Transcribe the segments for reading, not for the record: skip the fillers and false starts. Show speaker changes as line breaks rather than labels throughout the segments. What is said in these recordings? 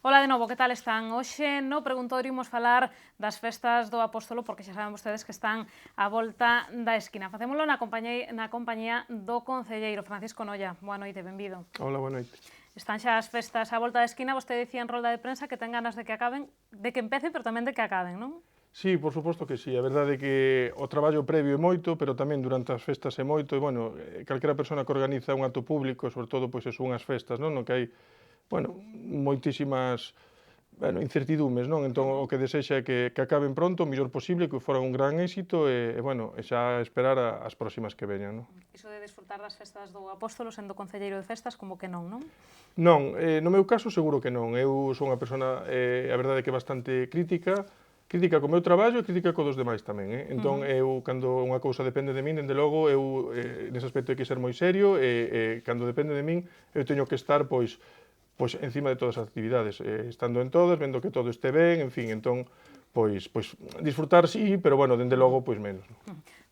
Ola de novo, que tal están? Hoxe no preguntorio imos falar das festas do Apóstolo, porque xa saben vostedes que están á volta da esquina. Facémolo na compañía do concelleiro Francisco Noia. Boa noite, benvido.
Hola, boa noite.
Están xa as festas á volta da esquina, vostede dicía en rolda de prensa que ten ganas de que acaben, de que empecen, pero tamén de que acaben, non?
Sí, por suposto que sí. A verdade é que o traballo previo é moito, pero tamén durante as festas é moito. E, bueno, calquera persona que organiza un acto público, sobre todo, pois, es unhas festas, non? No que hai, bueno, moitísimas incertidumes, non? Entón, o que desexa é que acaben pronto, o mellor posible, que fora un gran éxito bueno, e xa esperar as próximas que veñan, non?
Iso de disfrutar das festas do Apóstolo sendo concelleiro de festas, como que non, non?
Non, no meu caso seguro que non. Eu sou unha persona, a verdade é que bastante crítica co meu traballo e crítica co dos demais tamén. Entón, eu, cando unha cousa depende de min, dende logo, eu, nese aspecto, hai que ser moi serio, cando depende de min, eu teño que estar, pois encima de todas as actividades, estando en todas, vendo que todo este ben, en fin, entón, pois disfrutar sí, pero, bueno, dende logo, pois menos.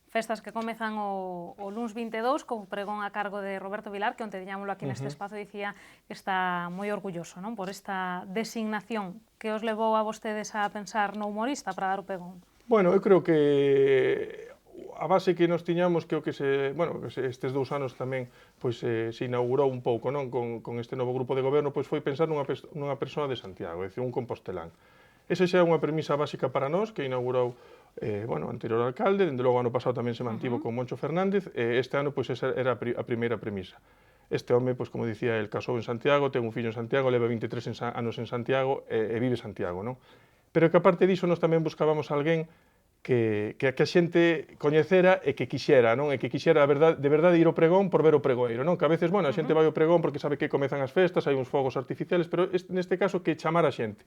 Festas que comezan o luns 22 co pregón a cargo de Roberto Vilar, que onte diñámoslo aquí neste espazo, dicía que está moi orgulloso, non, por esta designación que os levou a vostedes a pensar no humorista para dar o pregón.
Bueno, eu creo que a base que nos tiñamos, que o que estes 2 anos tamén pois se inaugurou un pouco, non, con este novo grupo de goberno, pois foi pensar nunha persoa de Santiago, é dicir, un compostelán. Esa xa é unha premisa básica para nós, que inaugurou o anterior alcalde, dende logo ano pasado tamén se mantivo con Moncho Fernández, e este ano pois esa era a primeira premisa. Este home, pois como dicía, el casou en Santiago, ten un fillo en Santiago, leva 23 anos en Santiago e vive en Santiago, non? Pero que aparte diso nós tamén buscábamos alguén que a xente coñecera e que quixera, non? E que quixera de verdade ir ao pregón por ver o pregoeiro, non? Que a veces, bueno, a xente vai ao pregón porque sabe que comezan as festas, hai uns fogos artificiales, pero neste caso que chamar a xente.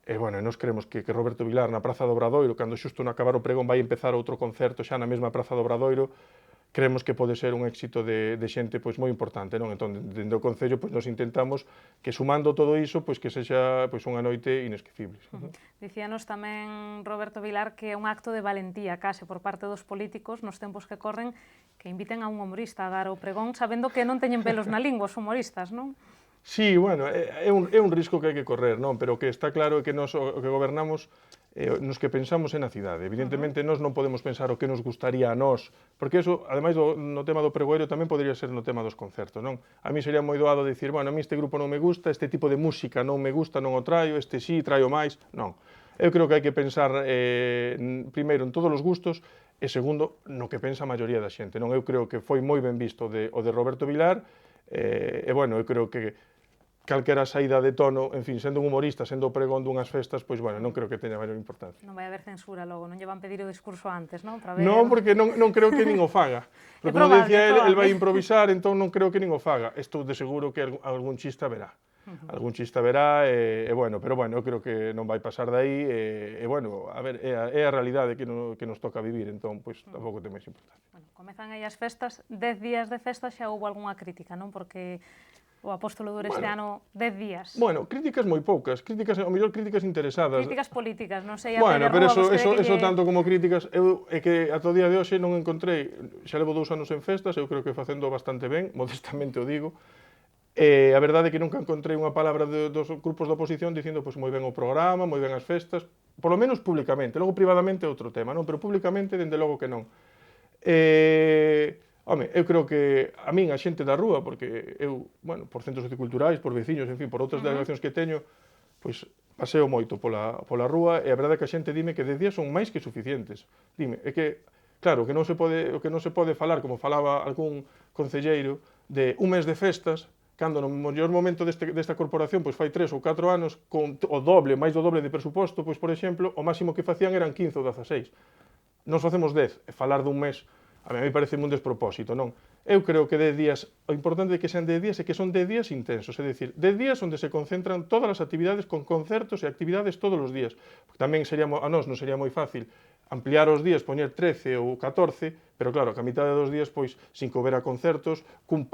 E, bueno, nós creemos que Roberto Vilar na Praza do Obradoiro, cando xusto no acabar o pregón vai empezar outro concerto xa na mesma Praza do Obradoiro, creemos que pode ser un éxito de xente pois moi importante, non? Entón, dende o Concello, pois nos intentamos que sumando todo iso, pois que sexa pois unha noite inesquecible.
Dicíanos tamén Roberto Vilar que é un acto de valentía case por parte dos políticos nos tempos que corren que inviten a un humorista a dar o pregón sabendo que non teñen pelos na lingua os humoristas, non?
Sí, bueno, é un risco que hai que correr, non? Pero que está claro é que nós o que gobernamos, nos que pensamos é na cidade. Evidentemente, nós non podemos pensar o que nos gustaría a nós, porque eso, ademais no tema do pregoeiro, tamén podría ser no tema dos concertos, non? A mí sería moi doado dicir, bueno, a mí este grupo non me gusta, este tipo de música non me gusta, non o traio, este sí, traio máis, non. Eu creo que hai que pensar, primeiro, en todos os gustos, e segundo, no que pensa a maioría da xente, non? Eu creo que foi moi ben visto o de Roberto Vilar, e, bueno, eu creo que calquera saída de tono, en fin, sendo un humorista, sendo o pregón dunhas festas, pois, bueno, non creo que teña maior importancia.
Non vai haber censura logo, non lle van pedir o discurso antes, non? Para ver...
Non, porque non creo que nin o faga. Pero, como decía el vai improvisar, entón non creo que nin o faga. Estou de seguro que algún chiste verá. Algún chiste verá, bueno, pero, bueno, eu creo que non vai pasar de aí, bueno, a ver, é a realidade que nos toca vivir, entón, pois, tampouco ten máis importancia.
Bueno, comezan aí as festas, 10 días de festa xa houve algunha crítica, non? Porque o Apóstolo dura este ano 10 días.
Bueno, críticas moi poucas, o mellor críticas interesadas.
Críticas políticas, non sei, a
bueno, pero
eso
tanto como críticas, é que ata o día de hoxe non encontrei, xa levo 2 anos en festas, eu creo que facendo bastante ben, modestamente o digo, a verdade é que nunca encontrei unha palabra dos grupos da oposición dicindo pois moi ben o programa, moi ben as festas, polo menos públicamente, logo privadamente é outro tema, non? Pero públicamente, dende logo que non. Home, eu creo que a min, a xente da rúa, porque eu, bueno, por centros socioculturais, por veciños, en fin, por outras delegacións que teño, pois paseo moito pola rúa e a verdade é que a xente dime que 10 días son máis que suficientes. Dime, é que, claro, o que non se pode falar, como falaba algún concelleiro, de un mes de festas, cando no mellor momento desta corporación, pois fai 3 ou 4 anos, con o doble, máis do doble de presuposto, pois, por exemplo, o máximo que facían eran 15 ou 16. Nós facemos 10, e falar dun mes, a mí parece un despropósito, non? Eu creo que 10 días, o importante é que sean 10 días é que son 10 días intensos, é dicir, 10 días onde se concentran todas as actividades con concertos e actividades todos os días. Tamén a nós non sería moi fácil ampliar os días, poñer 13 ou 14, pero claro, que a mitad dos días, pois, sin que houbera concertos, cun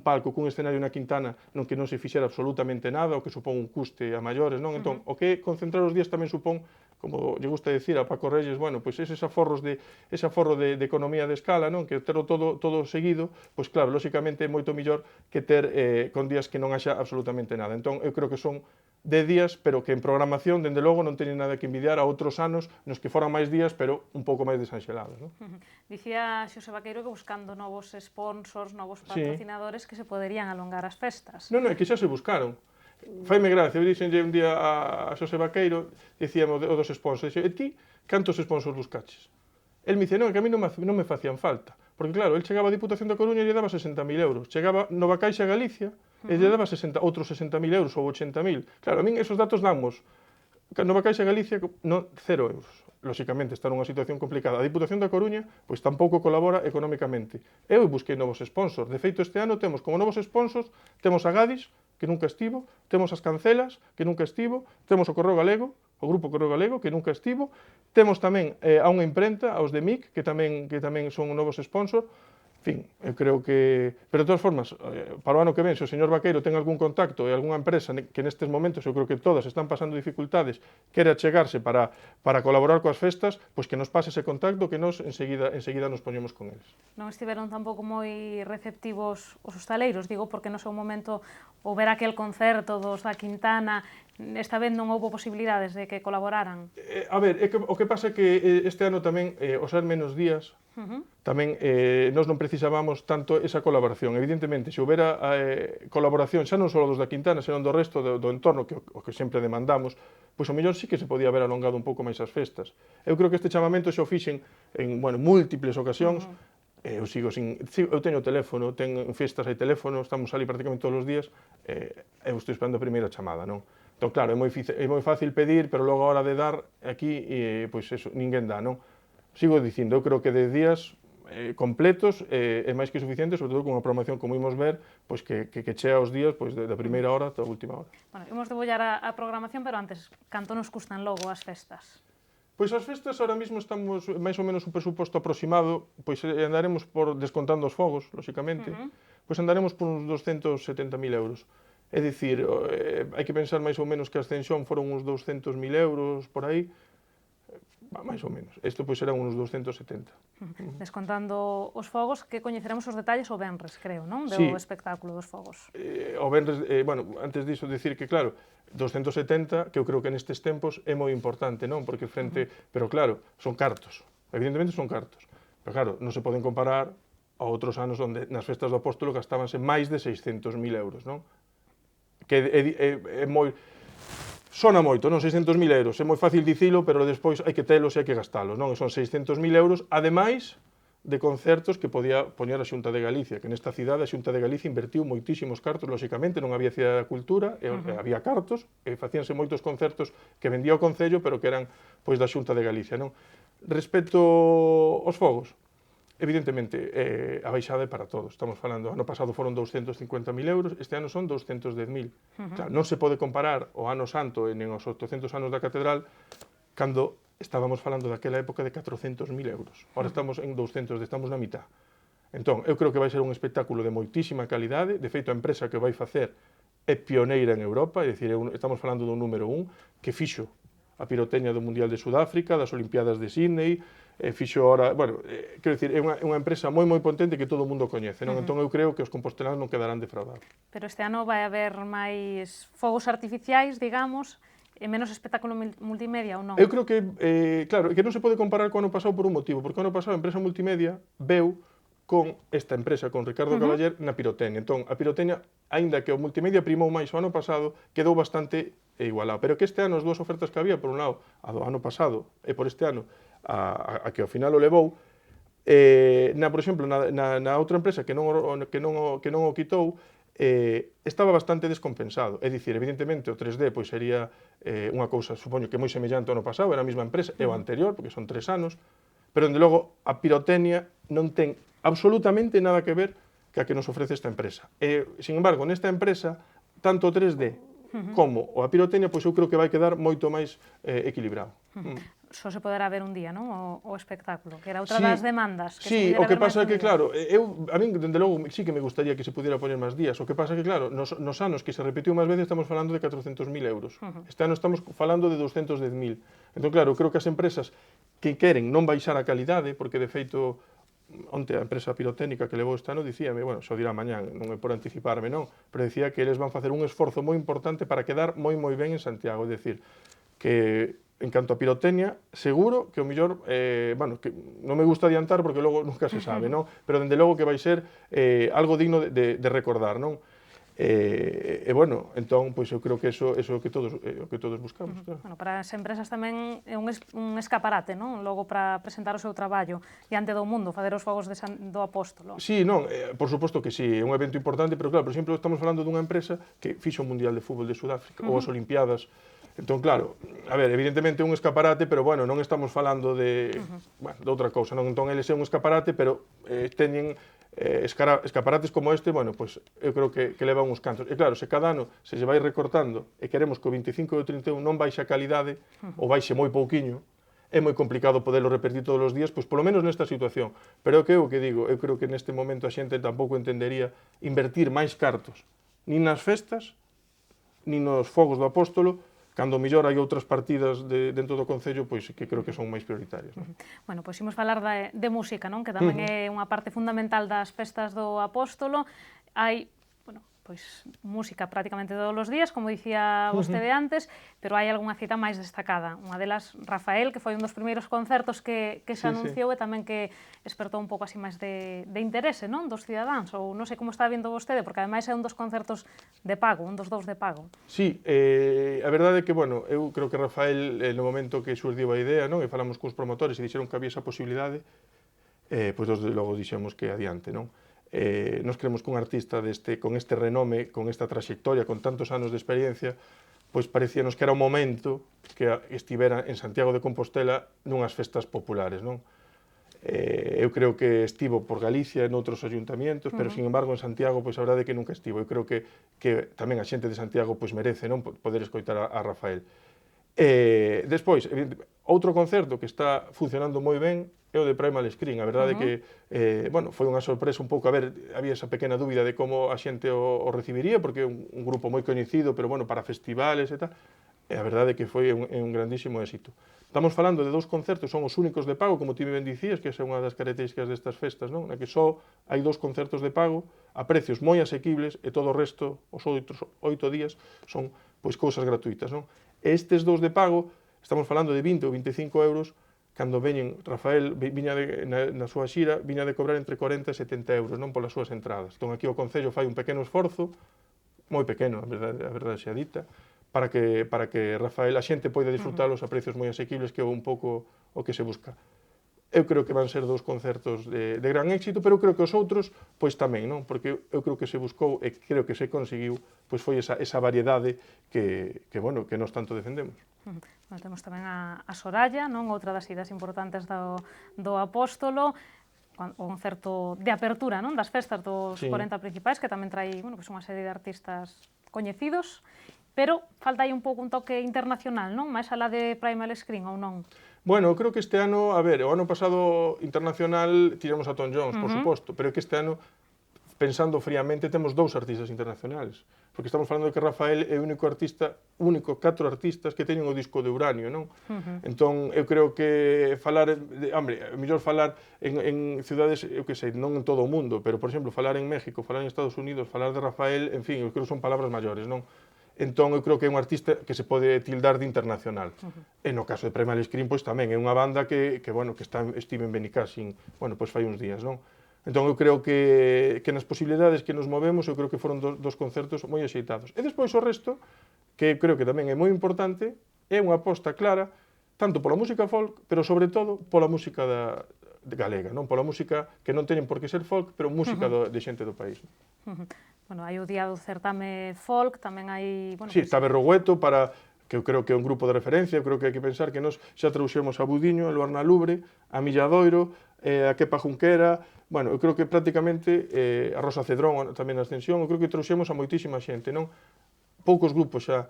palco, cun escenario na Quintana, non que non se fixera absolutamente nada, o que supón un custe a maiores, non? Entón, o que concentrar os días tamén supón, como lle gusta decir a Paco Reyes, bueno, pois ese aforro de economía de escala, non? Que terlo todo seguido, pois claro, lóxicamente é moito mellor que ter con días que non haxa absolutamente nada. Entón, eu creo que son de días, pero que en programación, dende logo, non teñen nada que envidiar a outros anos nos que foran máis días, pero un pouco máis desanxelados. Non?
Dicía Xosé Vaqueiro que buscando novos sponsors, novos
Sí.
patrocinadores que se poderían alongar as festas.
Non, é que xa se buscaron. Faime gracia, eu dixenlle un día a Xosé Vaqueiro, dicíamos o dos sponsors, e ti, cantos sponsors buscaches? El me dice, non, que a mí non me facían falta. Porque claro, el chegaba a Diputación da Coruña e lle daba 60.000 euros. Chegaba Nova Caixa Galicia e lle daba outros 60.000 euros ou 80.000. Claro, a min esos datos damos. Nova Caixa Galicia, 0 euros. Lóxicamente, está nunha situación complicada. A Diputación da Coruña, pois tampouco colabora económicamente. Eu busquei novos sponsors. De feito, este ano temos como novos sponsors, temos a Gadis, que nunca estivo, temos as Cancelas, que nunca estivo, temos o Correo Galego, o Grupo Correo Galego, que nunca estivo, temos tamén a unha imprenta, aos de MIC, que tamén son novos sponsors. En fin, eu creo que... Pero, de todas formas, para o ano que ven, se o señor Vaqueiro ten algún contacto e algunha empresa que nestes momentos, eu creo que todas están pasando dificultades, quere achegarse para colaborar coas festas, pois que nos pase ese contacto que nos enseguida nos poñemos con eles.
Non estiveron tampouco moi receptivos os hostaleiros, digo, porque no seu momento houber aquel concerto dos da Quintana, esta vez non houbo posibilidades de que colaboraran.
A ver, o que pasa é que este ano tamén, ao ser menos días, tamén nós non precisábamos tanto esa colaboración. Evidentemente, se houbera colaboración xa non só dos da Quintana, senón do resto do entorno, que o que sempre demandamos, pois o mellor sí que se podía haber alongado un pouco máis as festas. Eu creo que este chamamento xa o fixen en múltiples ocasións. Eu teño o teléfono, ten festas hai teléfono, estamos ali prácticamente todos os días, eu estou esperando a primeira chamada, non? Entón, claro, é moi fácil pedir, pero logo a hora de dar aquí, pois eso, ninguén dá, non? Sigo dicindo, eu creo que de días completos é máis que suficiente, sobre todo con unha programación como imos ver, pois que chea os días pois da primeira hora ata a última hora.
Bueno, imos debollar a programación, pero antes, canto nos custan logo as festas?
Pois as festas ahora mesmo estamos máis ou menos un presuposto aproximado, pois andaremos por descontando os fogos, lóxicamente, pois andaremos por uns 270.000 euros. É dicir, hai que pensar máis ou menos que a ascensión foron uns 200.000 euros por aí, máis ou menos. Isto pois serán uns 270.
Descontando os fogos, que coñeceremos os detalles o venres, creo, non? Do espectáculo dos fogos.
O venres, bueno, antes diso, dicir que, claro, 270, que eu creo que nestes tempos é moi importante, non? Porque frente... Pero claro, son cartos. Evidentemente son cartos. Pero claro, non se poden comparar a outros anos onde nas festas do Apóstolo gastábanse máis de 600.000 euros, non? Que é moi... Sona moito, non? 600.000 euros. É moi fácil dicilo, pero despois hai que telos e hai que gastalos, non? E son 600.000 euros, ademais de concertos que podía poñer a Xunta de Galicia, que nesta cidade a Xunta de Galicia invertiu moitísimos cartos, lóxicamente, non había Cidade da Cultura, había cartos, e facíanse moitos concertos que vendía o Concello, pero que eran pois da Xunta de Galicia, non? Respecto aos fogos, evidentemente, a baixada é para todos. Estamos falando, ano pasado foron 250.000 euros, este ano son 210.000. Claro, non se pode comparar o ano santo e nen os 800 anos da catedral cando estábamos falando daquela época de 400.000 euros. Ahora estamos en 200, estamos na mitad. Entón, eu creo que vai ser un espectáculo de moitísima calidade. De feito, a empresa que vai facer é pioneira en Europa, é dicir, estamos falando dun número 1 que fixo a piroteña do Mundial de Sudáfrica, das Olimpiadas de Sydney, fixo ahora, bueno, quero dicir, é unha empresa moi potente que todo o mundo coñece, non? Entón eu creo que os compostelanos non quedarán defraudados.
Pero este ano vai haber máis fogos artificiais, digamos, e menos espectáculo multimedia ou non?
Eu creo que, claro, que non se pode comparar co ano pasado por un motivo, porque o ano pasado a empresa multimedia veu con esta empresa, con Ricardo Caballero, na pirotecnia. Entón, a pirotecnia, aínda que o multimedia primou máis o ano pasado, quedou bastante igualado. Pero que este ano as dúas ofertas que había, por un lado, a do ano pasado e por este ano, a que ao final o levou, por exemplo, na outra empresa que non o quitou, estaba bastante descompensado. É dicir, evidentemente, o 3D pois sería unha cousa, supoño que moi semellante ao ano pasado, era a mesma empresa, e o anterior, porque son 3 anos, pero, dende logo, a pirotecnia non ten absolutamente nada que ver que a que nos ofrece esta empresa. Sin embargo, nesta empresa, tanto o 3D como a pirotecnia, pois eu creo que vai quedar moito máis equilibrado.
Só se poderá ver un día, non? O espectáculo, que era outra das demandas.
Sí, o que pasa é que, claro, a min, dende logo, sí que me gustaría que se pudiera poñer máis días. O que pasa é que, claro, nos anos que se repetiu máis veces estamos falando de 400.000 euros. Este ano estamos falando de 210.000. Entón, claro, creo que as empresas que queren non baixar a calidade, porque de feito onte a empresa pirotécnica que levou este ano dicíame, bueno, xo dirá mañán, non é por anticiparme, non, pero dicía que eles van facer un esforzo moi importante para quedar moi ben en Santiago, é dicir, que en canto a pirotecnia, seguro que o mellor, bueno, que non me gusta adiantar porque logo nunca se sabe, non? Pero dende logo que vai ser algo digno de recordar, non? Bueno, entón, pois eu creo que eso é o que todos buscamos, claro.
Bueno, para as empresas tamén é un escaparate, non? Logo para presentar o seu traballo diante do mundo, facer os fogos do Apóstolo.
Sí, non, por suposto que sí, é un evento importante, pero claro, por exemplo, estamos falando dunha empresa que fixo o Mundial de Fútbol de Sudáfrica ou as Olimpiadas. Entón, claro, a ver, evidentemente é un escaparate, pero, bueno, non estamos falando de outra cousa, non? Entón, eles é un escaparate, pero teñen escaparates como este, bueno, pois eu creo que leva uns cantos. E claro, se cada ano se vai recortando e queremos que o 25 e o 31 non baixe a calidade, ou baixe moi pouquiño, é moi complicado poderlo repetir todos os días, pois polo menos nesta situación. Pero é o que digo, eu creo que neste momento a xente tampouco entendería invertir máis cartos, nin nas festas, nin nos fogos do Apóstolo, cando mellor hai outras partidas dentro do Concello, pois que creo que son máis prioritarias. Non?
Bueno, pois imos falar de música, non? Que tamén é unha parte fundamental das festas do Apóstolo. Hai, bueno, pois música prácticamente todos os días, como dicía vostede antes, pero hai algunha cita máis destacada. Unha delas, Rafael, que foi un dos primeiros concertos que se anunciou e tamén que despertou un pouco así máis de interese, non? Dos cidadáns, ou non sei como está vendo vostede, porque ademais é un dos concertos de pago, un dos dous de pago.
Sí, a verdade é que, bueno, eu creo que Rafael, no momento que xurdiu a idea, non? E falamos cuns promotores e dixeron que había esa posibilidade, pois desde logo dixemos que adiante, non? Nos creemos que un artista con este renome, con esta trayectoria, con tantos anos de experiencia, pois parecíanos que era o momento que estivera en Santiago de Compostela nunhas festas populares, non? Eu creo que estivo por Galicia e noutros ayuntamientos, pero, sin embargo, en Santiago, pois a verdade é que nunca estivo. Eu creo que tamén a xente de Santiago pois merece, non, poder escoitar a Rafael. Despois, outro concerto que está funcionando moi ben é o de Primal Screen. A verdade é que, bueno, foi unha sorpresa un pouco, a ver, había esa pequena dúbida de como a xente o recibiría, porque é un grupo moi coñecido, pero, bueno, para festivales e tal, e a verdade é que foi un grandísimo éxito. Estamos falando de dous concertos, son os únicos de pago, como ti ben dicías, que é unha das características destas festas, non? Na que só hai dous concertos de pago a precios moi asequibles e todo o resto, os outros 8 días, son pois cousas gratuitas, non? E estes dous de pago, estamos falando de 20 ou 25 euros, cando veñen, Rafael viña na súa xira, viña de cobrar entre 40 e 70 euros, non, polas súas entradas. Entón, aquí o Concello fai un pequeno esforzo, moi pequeno, a verdade xa dita, para que Rafael, a xente poida disfrutalos a precios moi asequibles, que é un pouco o que se busca. Eu creo que van ser dous concertos de gran éxito, pero creo que os outros, pois tamén, non? Porque eu creo que se buscou e creo que se conseguiu, pois foi esa variedade que nós tanto defendemos.
Bueno, temos tamén a Soralla, non? Outra das idas importantes do Apóstolo, o concerto de apertura, non? Das festas dos 40 principais, que tamén trai, bueno, pois unha serie de artistas coñecidos, pero falta aí un pouco un toque internacional, non? Máis alá de Primal Screen, ou non?
Bueno, creo que este ano, a ver, o ano pasado internacional tiramos a Tom Jones, por suposto, pero é que este ano, pensando fríamente, temos dous artistas internacionales, porque estamos falando de que Rafael é o único 4 artistas que teñen o disco de Uranio, non? Entón, eu creo que falar, mellor falar en cidades, eu que sei, non en todo o mundo, pero, por exemplo, falar en México, falar en Estados Unidos, falar de Rafael, en fin, eu creo que son palabras maiores, non? Entón, eu creo que é un artista que se pode tildar de internacional. E no caso de Primal Screen, pois tamén é unha banda que está Steven Benicassin, bueno, pois fai uns días, non? Entón, eu creo que nas posibilidades que nos movemos, eu creo que foron dos concertos moi axeitados. E despois o resto, que creo que tamén é moi importante, é unha aposta clara, tanto pola música folk, pero sobre todo pola música galega, non? Pola música que non teñen por que ser folk, pero música de xente do país.
Bueno, hai o día do certame folk, tamén hai...
Sí, está Berrogueto, que eu creo que é un grupo de referencia, eu creo que hai que pensar que nós xa trouxemos a Budiño, a Luarna Lubre, a Milladoiro, a Kepa Junquera, bueno, eu creo que prácticamente a Rosa Cedrón tamén na Ascensión, eu creo que trouxemos a moitísima xente, non? Poucos grupos xa,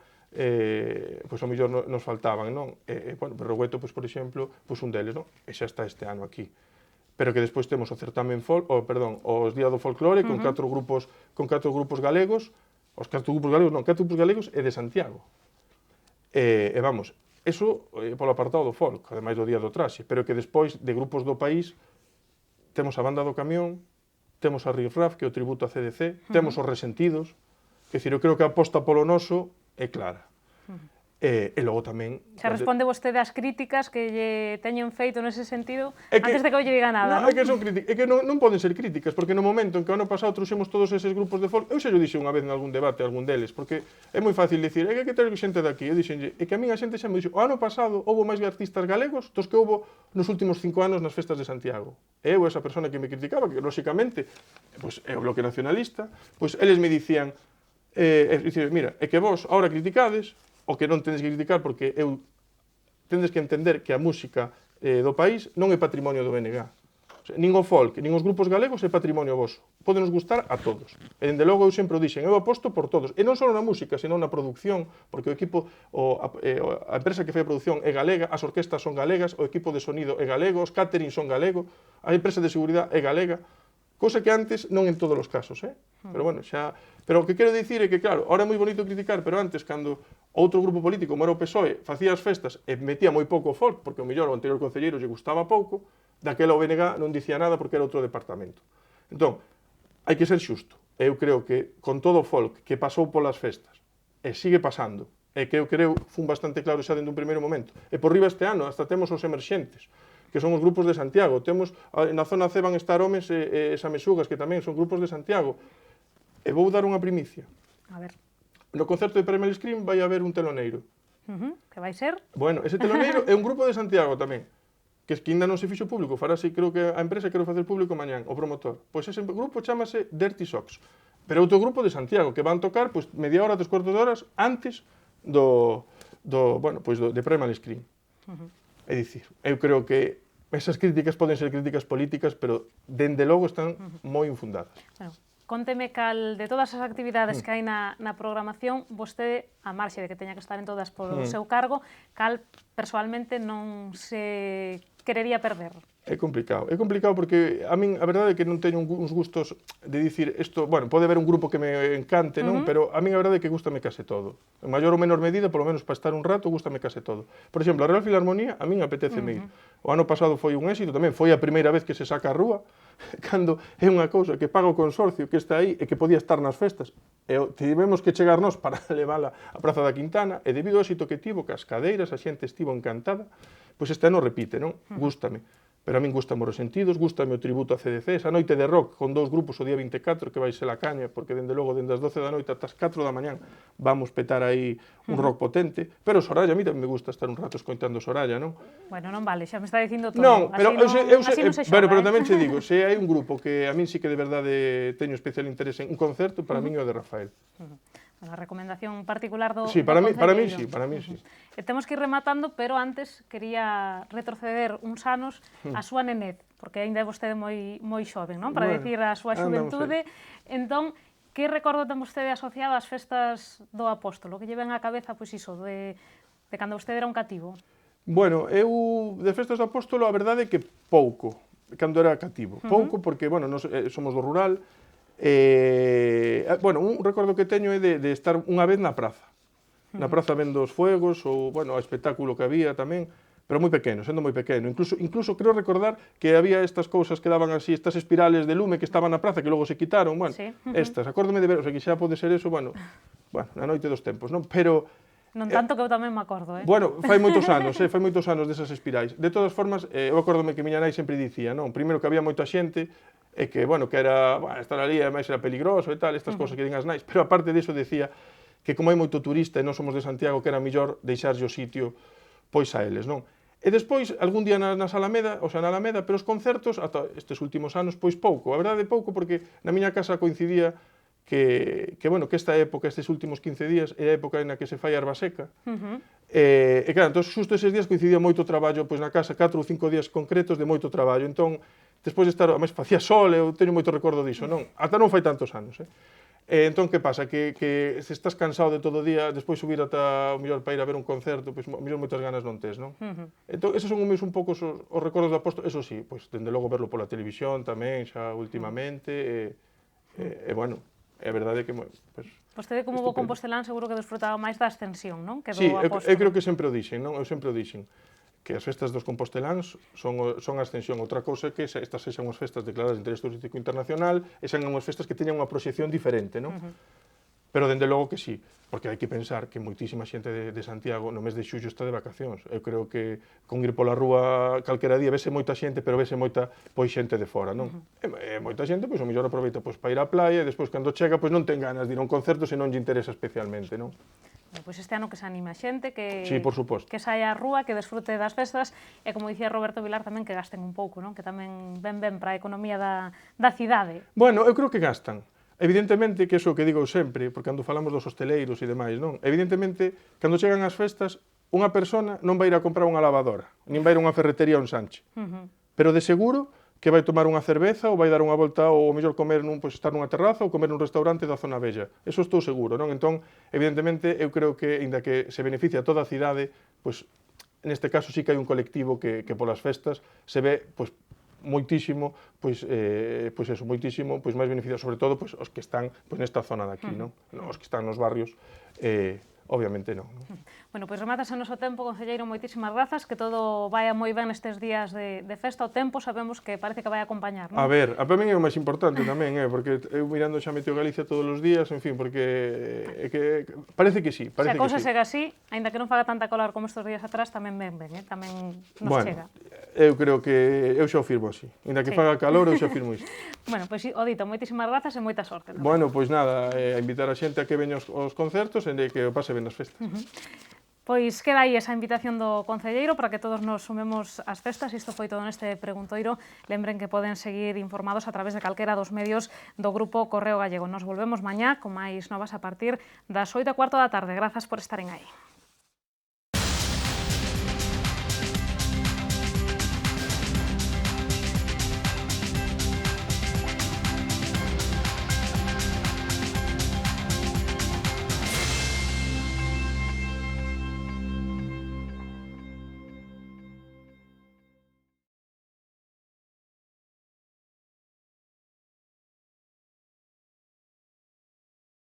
pois ao mellor nos faltaban, non? Bueno, Berrogueto, pois, por exemplo, pois un deles, non? E xa está este ano aquí. Pero que despois temos o certamen os Día do Folclore con 4 grupos galegos, os 4 grupos galegos e de Santiago. E vamos, eso polo apartado do folk, ademais do Día do Traxe, pero que despois de grupos do país temos a Banda do Camión, temos a Riff Raff, que é o tributo a CDC, temos os Resentidos, que eu creo que a aposta polo noso é clara. E logo tamén...
Xa responde vostede ás críticas que lle teñen feito nese sentido
que,
antes de que eu lle diga nada,
non? É que non poden ser críticas, porque no momento en que o ano pasado trouxemos todos eses grupos de folk, eu xa lle dixe unha vez en algún debate a algún deles, porque é moi fácil dicir, é que hai que ter xente daqui, eu dixenlle, é que a min a xente xa me dixo, o ano pasado houbo máis artistas galegos dos que houbo nos últimos 5 anos nas festas de Santiago. E eu, esa persona que me criticaba, que lóxicamente, pois, é o bloque nacionalista, pois eles me dicían, mira, é que vos ahora criticades, o que non tendes que criticar porque tendes que entender que a música do país non é patrimonio do BNG. O sea, nin o folk, nin os grupos galegos é patrimonio voso. Podenos gustar a todos. E dende logo eu sempre o dixen, eu aposto por todos. E non só na música, senón na produción, porque o equipo, a empresa que fai a produción é galega, as orquestas son galegas, o equipo de sonido é galego, os catering son galego, a empresa de seguridade é galega, cousa que antes non en todos os casos, Pero bueno, xa... Pero o que quero dicir é que, claro, ahora é moi bonito criticar, pero antes, cando outro grupo político, como era o PSOE, facía as festas e metía moi pouco folk, porque o mellor o anterior concelleiro lle gustaba pouco, daquela o BNG non dicía nada porque era outro departamento. Entón, hai que ser xusto. Eu creo que, con todo o folk que pasou polas festas, e sigue pasando, e que eu creo fun bastante claro xa dentro un primeiro momento, e por riba este ano hasta temos os emerxentes, que son os grupos de Santiago. Temos, na zona C van estar Homes e Samesugas, que tamén son grupos de Santiago. E vou dar unha primicia.
A ver.
No concerto de Primal Scream vai haber un teloneiro.
Que vai ser?
Bueno, ese teloneiro é un grupo de Santiago tamén, que ainda non se fixo público, farase, creo que a empresa quero facer público mañán, o promotor. Pois ese grupo chamase Dirty Socks. Pero outro grupo de Santiago, que van tocar pois, media hora, 3/4 de horas antes de Primal Scream. É dicir, eu creo que esas críticas poden ser críticas políticas, pero dende logo están moi infundadas.
Bueno, conteme cal de todas as actividades que hai na programación, vostede, a marxe de que teña que estar en todas por o seu cargo, cal persoalmente non se querería perder?
É complicado porque a min a verdade é que non teño uns gustos de dicir isto, bueno, pode haber un grupo que me encante, non? Pero a min a verdade é que gústame case todo. En maior ou menor medida, polo menos para estar un rato, gústame case todo. Por exemplo, a Real Filarmonía a min apeteceme ir. O ano pasado foi un éxito, tamén foi a primeira vez que se saca a rúa, cando é unha cousa que paga o consorcio que está aí e que podía estar nas festas. E tivemos que chegar nós para levala á Praza da Quintana, e debido ao éxito que tivo, que as cadeiras, a xente estivo encantada, pois este ano repite, non? Gústame. Pero a min gustame os Resentidos, gustame o tributo a CDC, esa noite de rock con 2 grupos o día 24, que vai ser a caña, porque dende logo, dende as 12 da noite ata as 4 da mañán, vamos petar aí un rock potente. Pero Soraya, a mí tamén me gusta estar un rato escoitando Soraya, non?
Bueno, non vale, xa me está dicindo todo.
Non, pero
así non se xoga,
pero tamén che digo, se hai un grupo que a min sí que de verdade teño especial interese en un concerto, para min é o de Rafael.
Bueno, a recomendación particular do
Sí, para mí sí.
E temos que ir rematando, pero antes quería retroceder uns anos a súa nenez, porque aínda é vostede moi xoven, non? Para dicir a súa xuventude. Entón, que recordo ten vostede asociado ás festas do Apóstolo? Que lle ven á cabeza, pois iso, de cando vostede era un cativo?
Bueno, eu de festas do Apóstolo, a verdade é que pouco, cando era cativo. Pouco, porque, bueno, nos somos do rural. Bueno, un recordo que teño é de estar unha vez na praza. Na praza vendo os fuegos, ou, bueno, o espectáculo que había tamén, pero moi pequeno, sendo moi pequeno. Incluso creo recordar que había estas cousas que daban así, estas espirales de lume que estaban na praza, que logo se quitaron, bueno, estas, acórdome de ver, o sea, que xa pode ser eso, bueno, na noite dos tempos, non? Pero
non tanto que eu tamén me acordo,
Bueno, fai moitos anos desas espirais. De todas formas, eu acórdome que miña nai sempre dicía, non? Primeiro que había moita xente, e que, bueno, que era, estar ali, ademais era peligroso e tal, estas cousas que din as nais, pero aparte diso decía que como hai moito turista e non somos de Santiago, que era mellor deixarlle o sitio pois a eles, non? E despois, algún día nas Alameda, na Alameda, pero os concertos, ata estes últimos anos, pois pouco. A verdade, pouco, porque na miña casa coincidía que esta época, estes últimos 15 días, é a época na que se fai a erva seca. E claro, entón, xusto eses días coincidía moito traballo pois na casa, 4 ou 5 días concretos de moito traballo. Entón, despois de estar, además, facía sol, eu teño moito recordo diso, non? Ata non fai tantos anos, entón, que pasa? Que se estás cansado de todo o día, despois subir ata o mellor para ir a ver un concerto, pois, mellor moitas ganas non tes, non? Entón, esos son un pouco os recordos do Apóstolo, eso sí, pois, dende logo verlo pola televisión tamén, xa últimamente, bueno, é verdade que, pois,
vostede, como bo compostelán, seguro que desfrutaba máis da ascensión, non? Que do
sí,
Apóstolo.
eu creo que sempre o dixen, non? Eu sempre o dixen. que as festas dos composteláns son a ascensión. Outra cousa é que estas sexan unhas festas declaradas de interés turístico internacional e sean unhas festas que teñan unha proxección diferente, non? Pero, dende logo que sí, porque hai que pensar que moitísima xente de Santiago no mes de xullo está de vacacións. Eu creo que con ir pola rúa calquera día vese moita xente, pero vese moita xente de fora, non? E moita xente, pois, o mellor aproveita para ir á playa e despois, cando chega, pois non ten ganas de ir a un concerto se non lle interesa especialmente, non?
Pois este ano que se anime a xente, que
sí, por suposto,
que saia á rúa, que desfrute das festas e, como dicía Roberto Vilar, tamén que gasten un pouco, non? Que tamén ben para a economía da cidade.
Bueno, eu creo que gastan. Evidentemente, que iso que digo sempre, porque cando falamos dos hosteleiros e demais, non? Evidentemente, cando chegan as festas, unha persona non vai ir a comprar unha lavadora, nin vai ir a unha ferretería a un Sanche. Pero de seguro que vai tomar unha cerveza ou vai dar unha volta ou mellor comer estar nunha terraza ou comer nun restaurante da zona vella. Eso estou seguro, non? Entón, evidentemente, eu creo que, aínda que se beneficia toda a cidade, pois, neste caso sí que hai un colectivo que polas festas se ve, moitísimo, moitísimo máis beneficiados, sobre todo os que están nesta zona de aquí, non? Os que están nos barrios, obviamente non.
Bueno, pois remátase o noso tempo, concelleiro, moitísimas grazas, que todo vaya moi ben nestes días de festa. O tempo sabemos que parece que vai acompañar, non?
A ver, para min é o máis importante tamén, porque eu mirando xa Meteo Galicia todos os días, en fin, porque parece que sí, parece que sí. Se
a cousa chega así, aínda que non faga tanta calor como estes días atrás, tamén ben, tamén nos chega.
Eu creo que eu xa o firmo así, aínda que faga calor, eu xa firmo isto.
Bueno, pois o dito, moitísimas grazas e moita sorte.
Bueno, pois nada, a invitar a xente a que veña aos concertos e que o pase ben nas festas.
Pois queda aí esa invitación do concelleiro para que todos nos sumemos ás festas. Isto foi todo neste preguntoiro. Lembren que poden seguir informados a través de calquera dos medios do Grupo Correo Gallego. Nos volvemos mañá con máis novas a partir das 8:15 da tarde. Grazas por estaren aí.